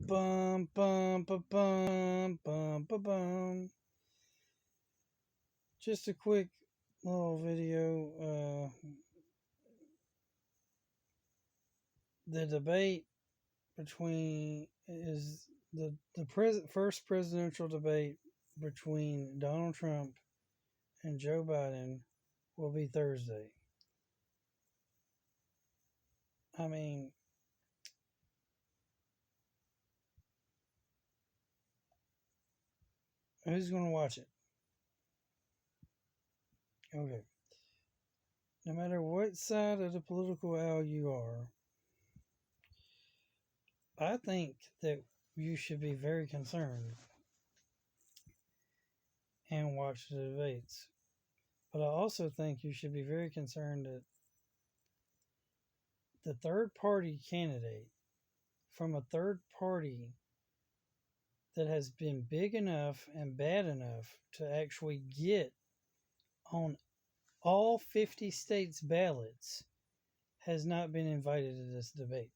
Bum bum bum bum bum bum bum. Just a quick little video. The debate between is the first presidential debate between Donald Trump and Joe Biden will be Thursday. I mean, who's going to watch it? Okay. No matter what side of the political aisle you are, I think that you should be very concerned and watch the debates. But I also think you should be very concerned that the third party candidate from a third party that has been big enough and bad enough to actually get on all 50 states' ballots has not been invited to this debate.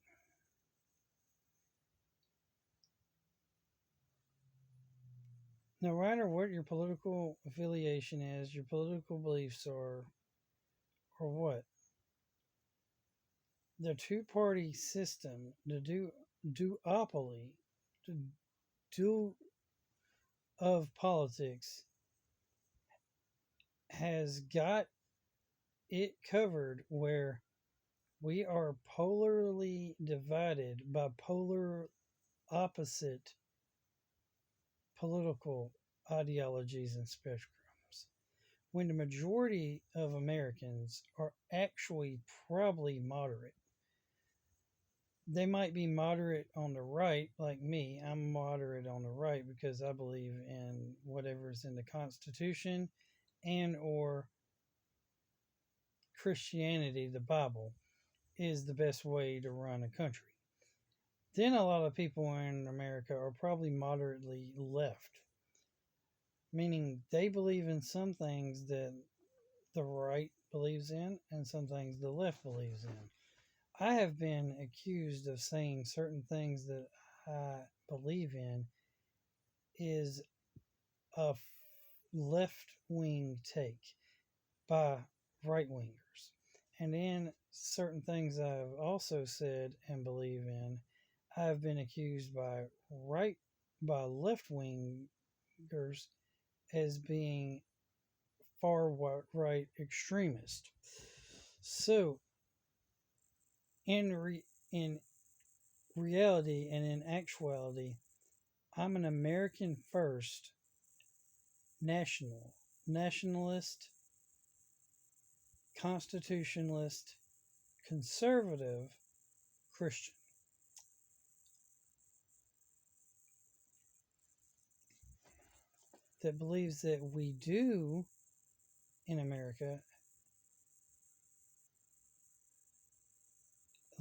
No matter what your political affiliation is, your political beliefs are, or what, the two party system, the duopoly, the do of politics has got it covered where we are polarly divided by polar opposite political ideologies and spectrums. When the majority of Americans are actually probably moderate, they might be moderate on the right, like me. I'm moderate on the right because I believe in whatever's in the Constitution and or Christianity, the Bible, is the best way to run a country. Then a lot of people in America are probably moderately left, meaning they believe in some things that the right believes in and some things the left believes in. I have been accused of saying certain things that I believe in is a left wing take by right wingers. And then certain things I've also said and believe in, I've been accused by left wingers as being far right extremist. So in reality and in actuality, I'm an American first nationalist, constitutionalist, conservative Christian that believes that we do in America,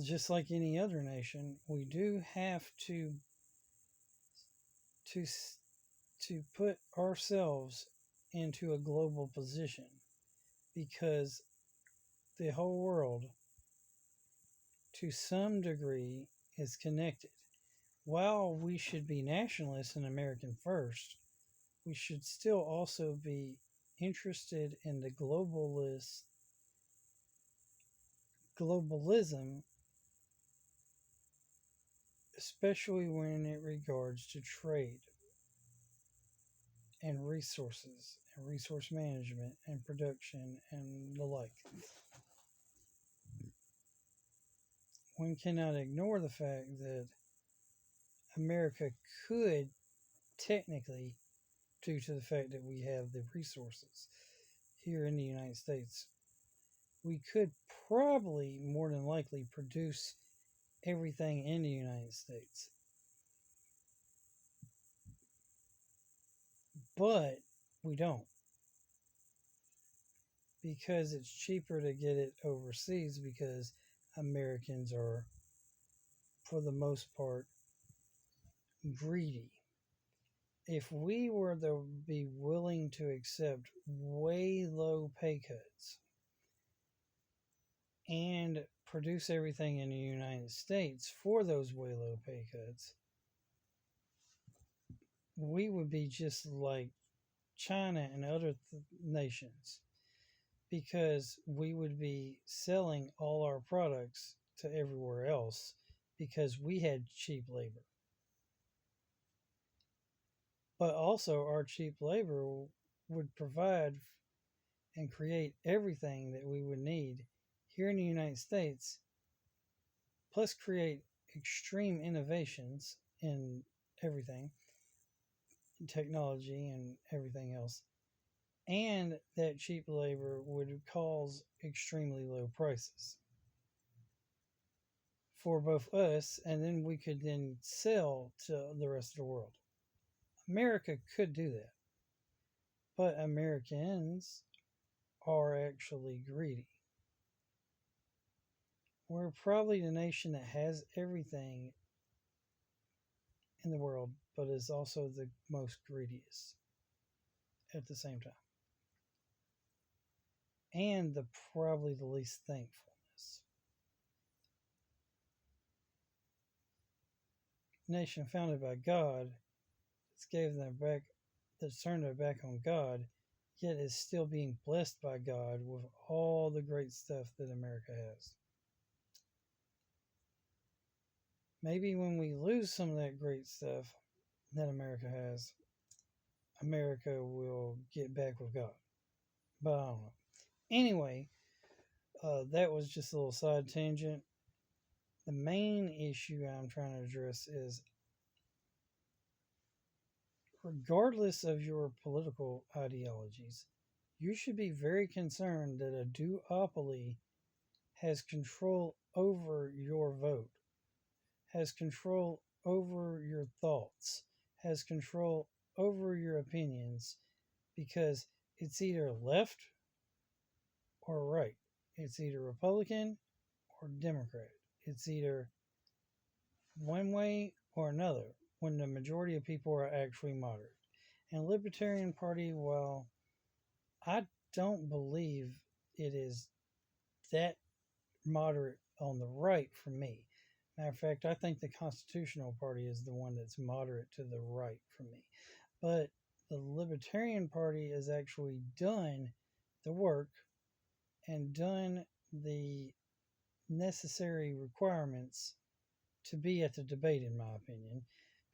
just like any other nation, we do have to to put ourselves into a global position because the whole world to some degree is connected. While we should be nationalists and American first, we should still also be interested in the globalism, especially when it regards to trade and resources and resource management and production and the like. One cannot ignore the fact that America could technically, due to the fact that we have the resources here in the United States, we could probably more than likely produce everything in the United States. But we don't because it's cheaper to get it overseas because Americans are, for the most part, greedy. If we were to be willing to accept way low pay cuts and produce everything in the United States for those way low pay cuts, we would be just like China and other nations because we would be selling all our products to everywhere else because we had cheap labor. But also, our cheap labor would provide and create everything that we would need here in the United States, plus create extreme innovations in everything, technology and everything else. And that cheap labor would cause extremely low prices for both us, and then we could then sell to the rest of the world. America could do that, but Americans are actually greedy. We're probably the nation that has everything in the world, but is also the most greediest at the same time, and the probably the least thankfulness. Nation founded by God that's gave them back, that's turned their back on God, yet is still being blessed by God with all the great stuff that America has. Maybe when we lose some of that great stuff that America has, America will get back with God. But I don't know. Anyway, that was just a little side tangent. The main issue I'm trying to address is regardless of your political ideologies, you should be very concerned that a duopoly has control over your vote, has control over your thoughts, has control over your opinions, because it's either left or right. It's either Republican or Democrat. It's either one way or another when the majority of people are actually moderate. And Libertarian Party, well, I don't believe it is that moderate on the right for me. Matter of fact, I think the Constitutional Party is the one that's moderate to the right for me. But the Libertarian Party has actually done the work and done the necessary requirements to be at the debate, in my opinion,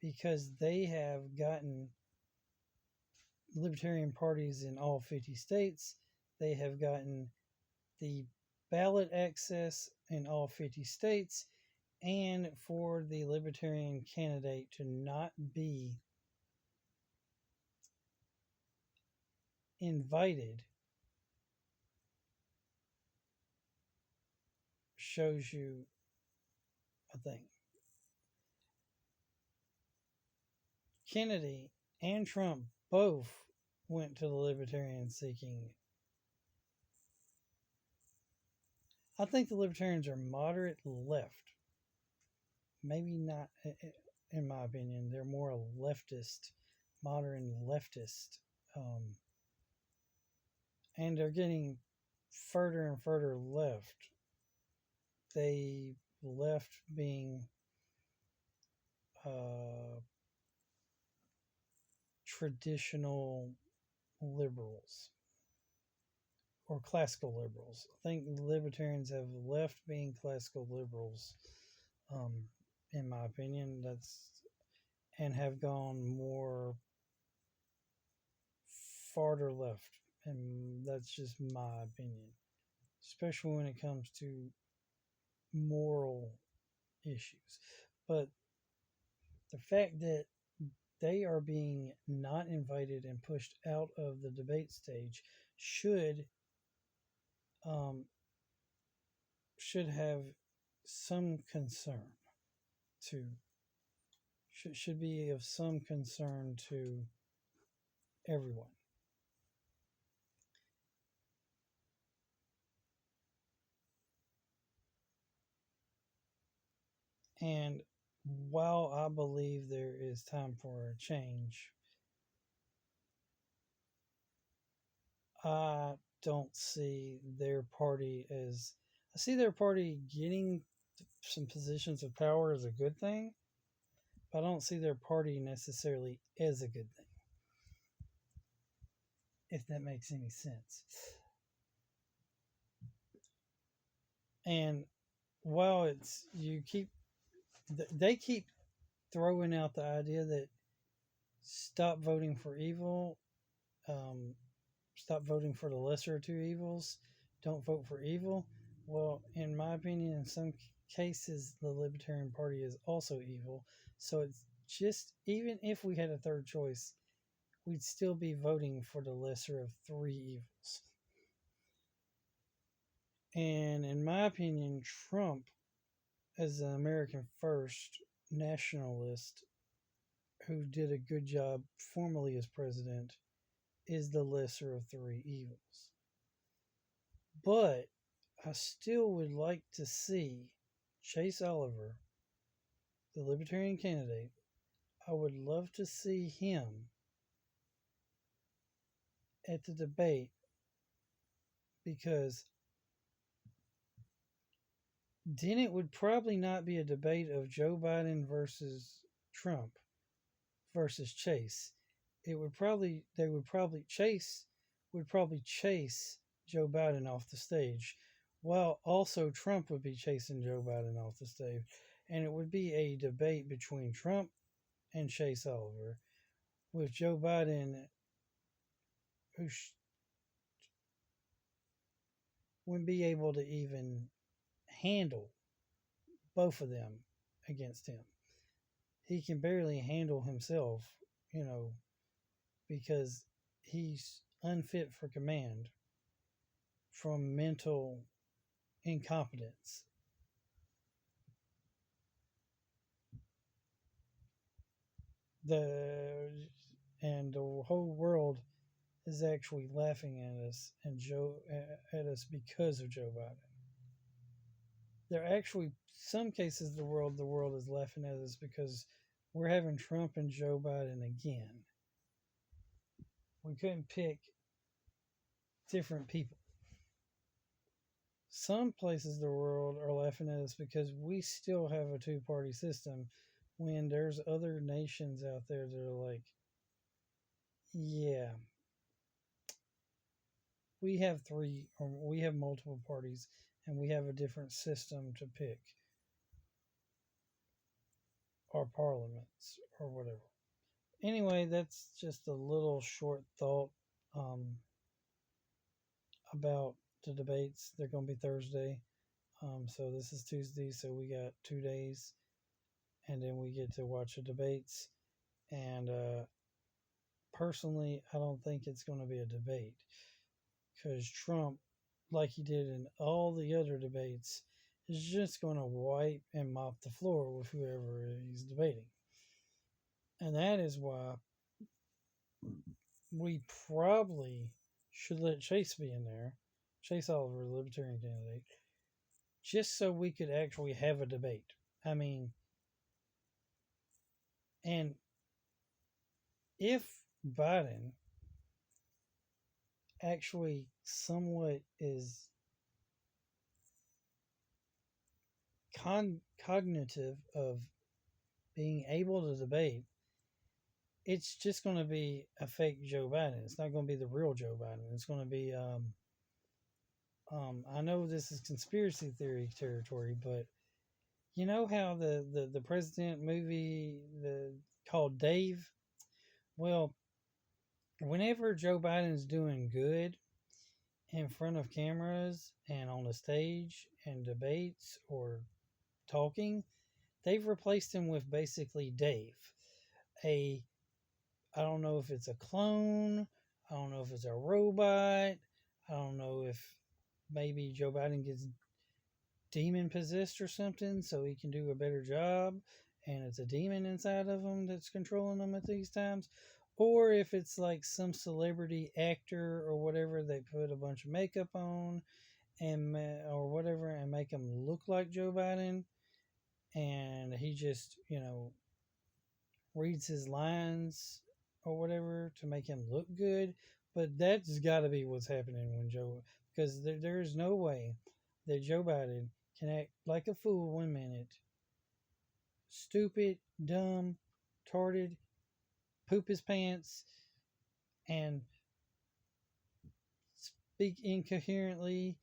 because they have gotten libertarian parties in all 50 states. They have gotten the ballot access in all 50 states, and for the libertarian candidate to not be invited shows you a thing. Kennedy and Trump both went to the libertarian seeking. I think the libertarians are moderate left. Maybe not, in my opinion. They're more a leftist, modern leftist. Um, and they're getting further and further left. They left being traditional liberals or classical liberals. I think libertarians have left being classical liberals, um, in my opinion. And have gone more farther left, and that's just my opinion, especially when it comes to moral issues. But the fact that they are being not invited and pushed out of the debate stage um, should have some concern to should be of some concern to everyone. And while I believe there is time for a change, I don't see their party as I see their party getting some positions of power as a good thing, I don't see their party necessarily as a good thing, if that makes any sense. And while it's you keep they keep throwing out the idea that stop voting for evil, um, stop voting for the lesser of two evils, don't vote for evil. Well, in my opinion, in some cases, the Libertarian Party is also evil. So it's just, even if we had a third choice, we'd still be voting for the lesser of three evils. And in my opinion, Trump, as an American first nationalist who did a good job formally as president, is the lesser of three evils. But I still would like to see Chase Oliver, the Libertarian candidate. I would love to see him at the debate, because then it would probably not be a debate of Joe Biden versus Trump versus Chase. Chase would probably chase Joe Biden off the stage, while also Trump would be chasing Joe Biden off the stage. And it would be a debate between Trump and Chase Oliver, with Joe Biden, who wouldn't be able to even handle both of them against him. He can barely handle himself, you know, because he's unfit for command from mental incompetence. The and the whole world is actually laughing at us and at us because of Joe Biden. There are actually some cases of the world is laughing at us because we're having Trump and Joe Biden again. We couldn't pick different people. Some places of the world are laughing at us because we still have a two-party system, when there's other nations out there that are like, yeah, we have multiple parties, and we have a different system to pick our parliaments or whatever. Anyway, that's just a little short thought um, about the debates. They're going to be Thursday. So this is Tuesday, so we got 2 days, and then we get to watch the debates. And personally, I don't think it's going to be a debate, because Trump, like he did in all the other debates, is just going to wipe and mop the floor with whoever he's debating. And that is why we probably should let Chase be in there, Chase Oliver, the Libertarian candidate, just so we could actually have a debate. I mean, and if Biden actually somewhat is cognitive of being able to debate, it's just going to be a fake Joe Biden. It's not going to be the real Joe Biden. It's going to be, I know this is conspiracy theory territory, but you know how the president movie called Dave? Well, whenever Joe Biden's doing good in front of cameras and on the stage and debates or talking, they've replaced him with basically Dave, a I don't know if it's a clone. I don't know if it's a robot. I don't know if maybe Joe Biden gets demon possessed or something so he can do a better job, and it's a demon inside of him that's controlling him at these times. Or if it's like some celebrity actor or whatever, they put a bunch of makeup on and or whatever and make him look like Joe Biden, and he just, reads his lines or whatever to make him look good. But that's got to be what's happening when Joe, because there's no way that Joe Biden can act like a fool 1 minute, stupid, dumb, tarded, poop his pants, and speak incoherently,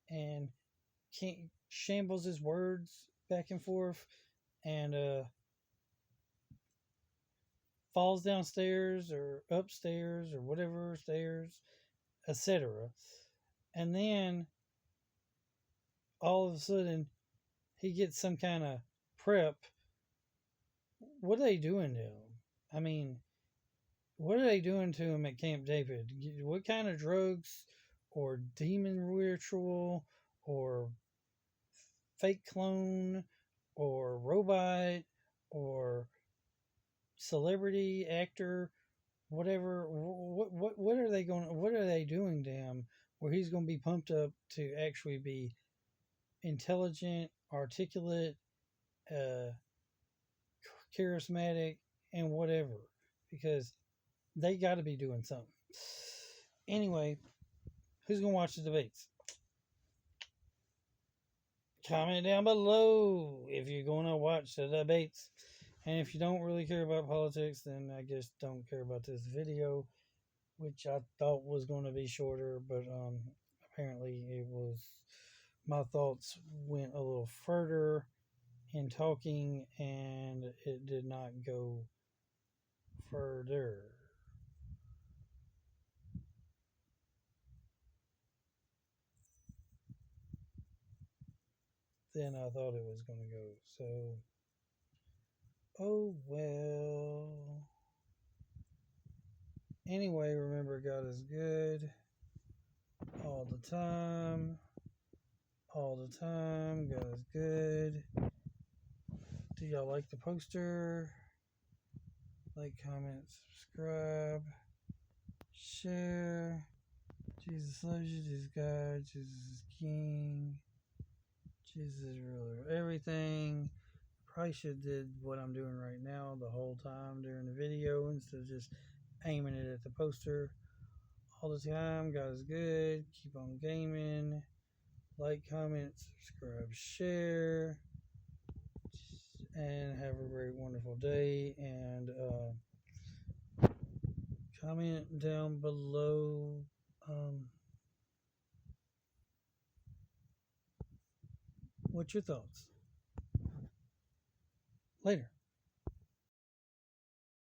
and can't shambles his words back and forth, and falls downstairs or upstairs or whatever stairs, etc. And then all of a sudden he gets some kind of prep. What are they doing to him? I mean, what are they doing to him at Camp David? What kind of drugs or demon ritual or fake clone or robot or celebrity actor, whatever? What are they going? What are they doing to him? Where he's going to be pumped up to actually be intelligent, articulate, uh, charismatic, and whatever? Because they got to be doing something. Anyway, who's going to watch the debates? Comment down below if you're going to watch the debates. And if you don't really care about politics, then I guess don't care about this video, which I thought was going to be shorter, but apparently it was. My thoughts went a little further in talking, and it did not go further. Than I thought it was going to go. So, oh well. Anyway, remember, God is good all the time. All the time. God is good. Do y'all like the poster? Like, comment, subscribe, share. Jesus loves you. Jesus is God. Jesus is King. Jesus is ruler of everything. Probably should have did what I'm doing right now the whole time during the video instead of just aiming it at the poster all the time. God is good. Keep on gaming. Like, comment, subscribe, share, and have a great, wonderful day. And comment down below. What's your thoughts? Later.